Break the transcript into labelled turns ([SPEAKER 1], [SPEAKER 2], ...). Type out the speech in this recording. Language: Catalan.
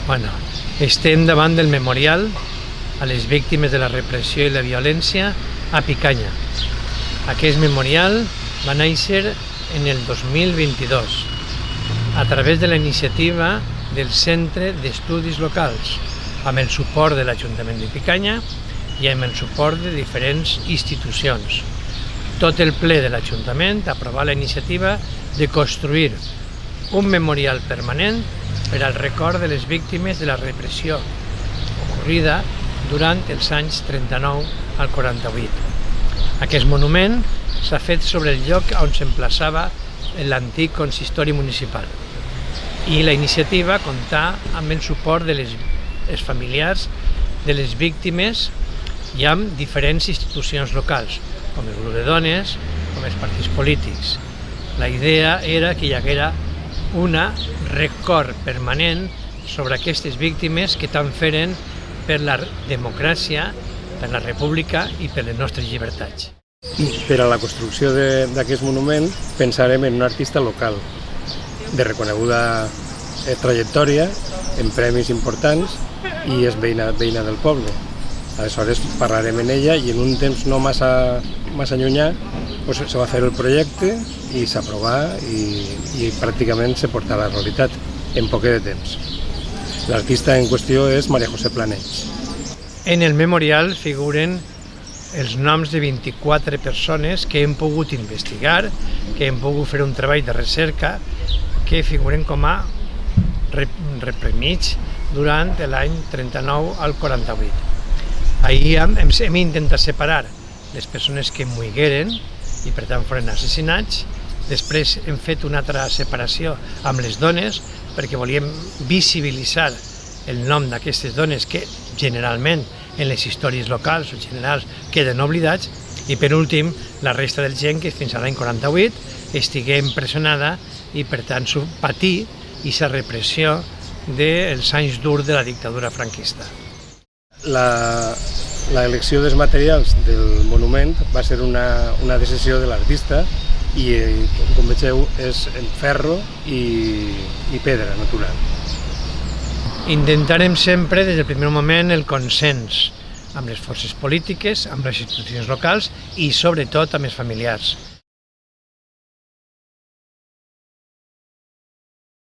[SPEAKER 1] Bueno, estem davant del memorial a les víctimes de la repressió i la violència a Picanya. Aquest memorial va néixer en el 2022 a través de la iniciativa del Centre d'Estudis Locals, amb el suport de l'Ajuntament de Picanya i amb el suport de diferents institucions. Tot el ple de l'Ajuntament aprovà la iniciativa de construir un memorial permanent per al record de les víctimes de la repressió ocorrida durant els anys 39 al 48. Aquest monument s'ha fet sobre el lloc on s'emplaçava l'antic consistori municipal i la iniciativa comptà amb el suport de les familiars de les víctimes i amb diferents institucions locals, com el grup de dones, com els partits polítics. La idea era que hi haguera un record permanent sobre aquestes víctimes que tant feren per la democràcia, per la república i per les nostres llibertats.
[SPEAKER 2] Per a la construcció d'aquest monument pensarem en un artista local, de reconeguda trajectòria, en premis importants i és veïna del poble. Aleshores parlarem en ella i en un temps no massa llunyà se va fer el projecte i s'aprovà i pràcticament se portà a la realitat en poc de temps. L'artista en qüestió és Maria José Planells.
[SPEAKER 1] En el memorial figuren els noms de 24 persones que hem pogut investigar, que hem pogut fer un treball de recerca, que figuren com a reprimits durant l'any 39 al 48. Ahir hem intentat separar les persones que morigueren i per tant foren assassinats. Després hem fet una altra separació amb les dones perquè volíem visibilitzar el nom d'aquestes dones que generalment en les històries locals o generals queden oblidats i per últim la resta de gent que fins a l'any 48 estigué empresonada i per tant patir aquesta repressió dels anys durs de la dictadura franquista.
[SPEAKER 2] L'elecció dels materials del monument va ser una decisió de l'artista i, com vegeu, és en ferro i pedra natural.
[SPEAKER 1] Intentarem sempre, des del primer moment, el consens amb les forces polítiques, amb les institucions locals i, sobretot, amb els familiars.